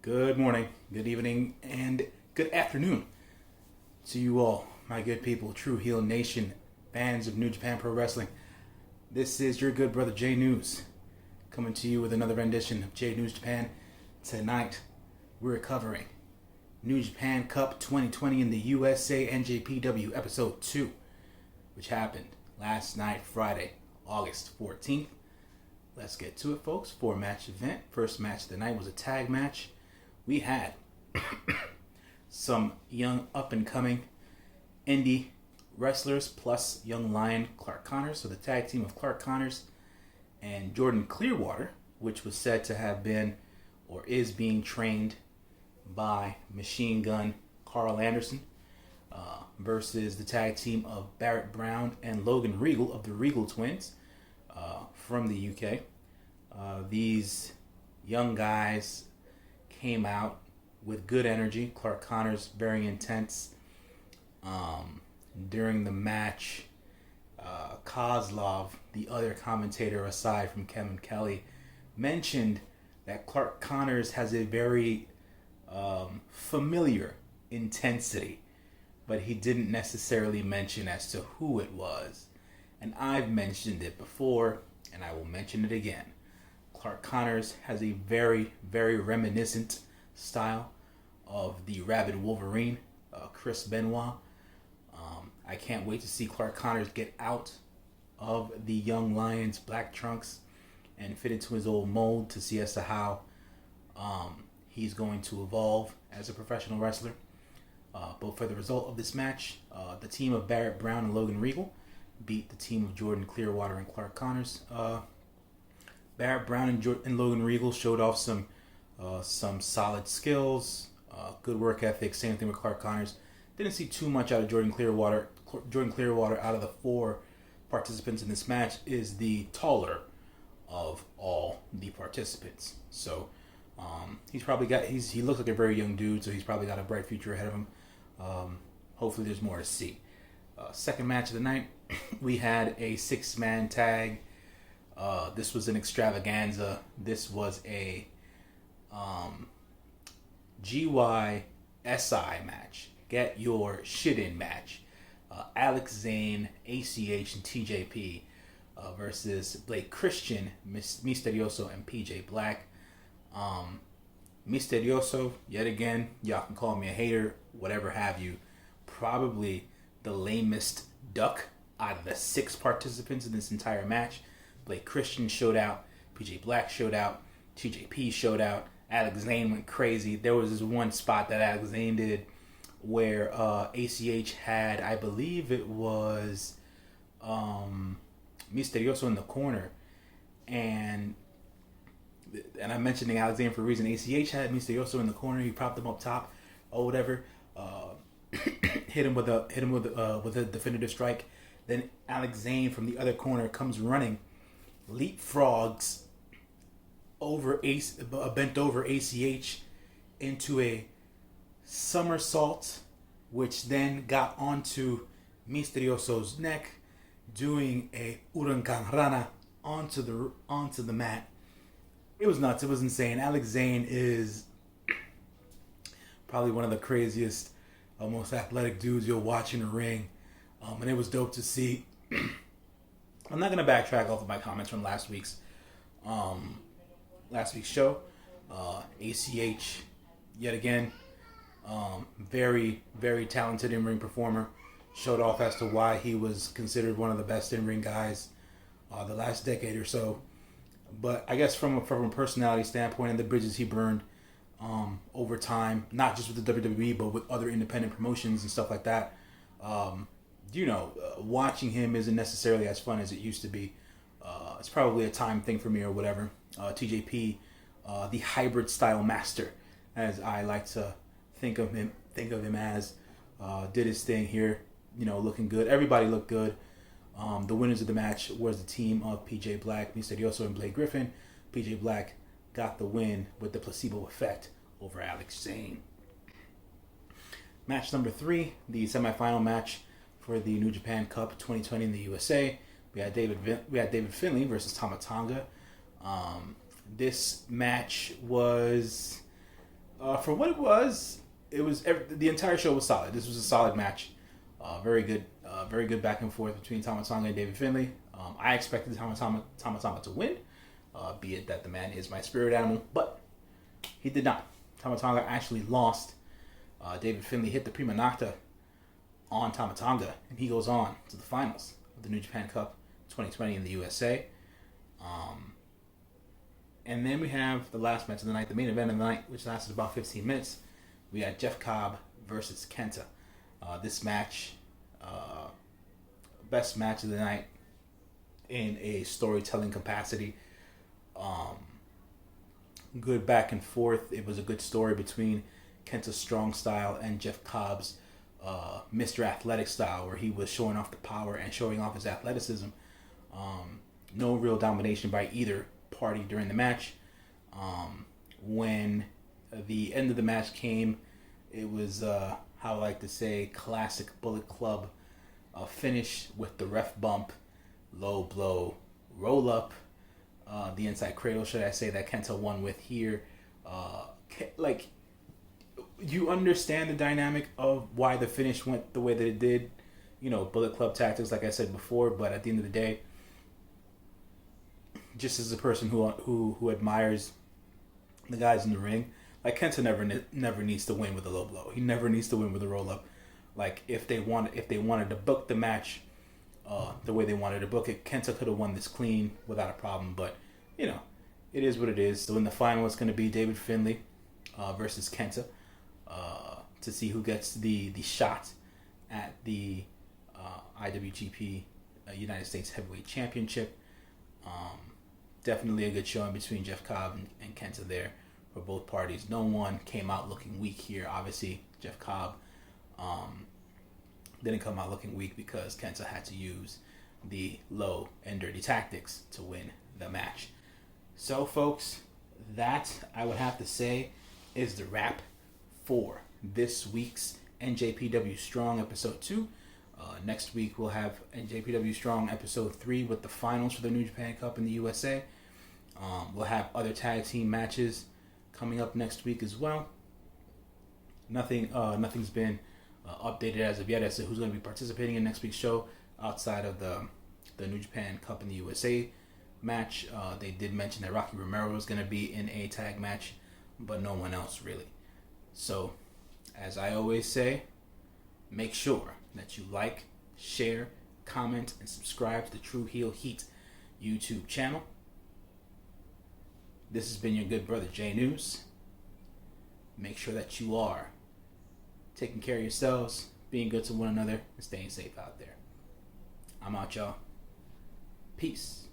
Good morning, good evening, and good afternoon to you all, my good people, True Heel Nation, fans of New Japan Pro Wrestling. This is your good brother Jay News, coming to you with another rendition of Jay News Japan. Tonight, we're covering New Japan Cup 2020 in the USA NJPW Episode 2, which happened last night, Friday, August 14th. Let's get to it, folks. 4-match event. First match of the night was a tag match. We had some young up-and-coming indie wrestlers plus young lion Clark Connors. So the tag team of Clark Connors and Jordan Clearwater, which was said to have been or is being trained by Machine Gun Carl Anderson, versus the tag team of Barrett Brown and Logan Regal of the Regal Twins from the UK. These young guys came out with good energy. Clark Connors very intense. During the match, Kozlov, the other commentator aside from Kevin Kelly, mentioned that Clark Connors has a very familiar intensity, but he didn't necessarily mention as to who it was. And I've mentioned it before, and I will mention it again. Clark Connors has a very, very reminiscent style of the Rabid Wolverine, Chris Benoit. I can't wait to see Clark Connors get out of the Young Lions black trunks and fit into his old mold to see as to how he's going to evolve as a professional wrestler. But for the result of this match, the team of Barrett Brown and Logan Regal beat the team of Jordan Clearwater and Clark Connors. Barrett Brown and Logan Regal showed off some solid skills, good work ethic. Same thing with Clark Connors. Didn't see too much out of Jordan Clearwater. Jordan Clearwater, out of the 4 participants in this match, is the taller of all the participants. So he's probably got he looks like a very young dude, so he's probably got a bright future ahead of him. Hopefully, there's more to see. Second match of the night, we had a 6-man tag. This was an extravaganza. This was a GYSI match. Get your shit in match. Alex Zane, ACH, and TJP versus Blake Christian, Misterioso, and PJ Black. Misterioso, yet again, y'all can call me a hater, whatever have you. Probably the lamest duck out of the 6 participants in this entire match. Blake Christian showed out, PJ Black showed out, TJP showed out, Alex Zane went crazy. There was this one spot that Alex Zane did where ACH had, I believe it was Misterioso in the corner, and I'm mentioning Alex Zane for a reason. ACH had Misterioso in the corner. He propped him up top or whatever. Hit him with a definitive strike. Then Alex Zane from the other corner comes running, leapfrogs bent over ACH into a somersault, which then got onto Misterioso's neck, doing a Urankan Rana onto the mat. It was nuts. It was insane. Alex Zane is probably one of the craziest, most athletic dudes you'll watch in a ring, and it was dope to see. I'm not gonna backtrack off of my comments from last week's show. ACH, yet again, very, very talented in-ring performer. Showed off as to why he was considered one of the best in-ring guys the last decade or so. But I guess from a personality standpoint and the bridges he burned over time, not just with the WWE, but with other independent promotions and stuff like that, watching him isn't necessarily as fun as it used to be. It's probably a time thing for me or whatever. TJP, the hybrid style master, as I like to think of him as, did his thing here, looking good. Everybody looked good. The winners of the match was the team of PJ Black, Misterioso, and Blake Griffin. PJ Black got the win with the placebo effect over Alex Zane. Match number 3, the semifinal match for the New Japan Cup 2020 in the USA. We had David Finlay versus Tama Tonga. This match was For what it was the entire show was solid. This was a solid match. Very good back and forth between Tama Tonga and David Finlay. I expected Tama Tonga to win, be it that the man is my spirit animal, but he did not. Tama Tonga actually lost. David Finlay hit the prima nocta on Tama Tonga, and he goes on to the finals of the New Japan Cup 2020 in the USA. And then we have the last match of the night, the main event of the night, which lasted about 15 minutes. We had Jeff Cobb versus Kenta. This match, best match of the night in a storytelling capacity. Good back and forth. It was a good story between Kenta's strong style and Jeff Cobb's Mr. Athletic style, where he was showing off the power and showing off his athleticism. No real domination by either party during the match. When the end of the match came, it was how I like to say classic Bullet Club finish with the ref bump, low blow, roll up, the inside cradle, should I say, that Kenta won with here. Like, you understand the dynamic of why the finish went the way that it did. You know, Bullet Club tactics, like I said before, but at the end of the day, just as a person who admires the guys in the ring, like, Kenta never needs to win with a low blow. He never needs to win with a roll up. Like, if they wanted to book the match the way they wanted to book it, Kenta could have won this clean without a problem. But you know, it is what it is. So in the final, it's going to be David Finlay versus Kenta to see who gets the shot at the IWGP United States Heavyweight Championship. Definitely a good showing between Jeff Cobb and Kenta there for both parties. No one came out looking weak here. Obviously, Jeff Cobb didn't come out looking weak because Kenta had to use the low and dirty tactics to win the match. So, folks, that, I would have to say, is the wrap for this week's NJPW Strong Episode 2. Next week, we'll have NJPW Strong Episode 3 with the finals for the New Japan Cup in the USA. We'll have other tag team matches coming up next week as well. Nothing's been updated as of yet as to who's going to be participating in next week's show outside of the New Japan Cup in the USA match. They did mention that Rocky Romero is going to be in a tag match, but no one else really. So, as I always say, make sure that you like, share, comment, and subscribe to the True Heel Heat YouTube channel. This has been your good brother Jay News. Make sure that you are taking care of yourselves, being good to one another, and staying safe out there. I'm out, y'all. Peace.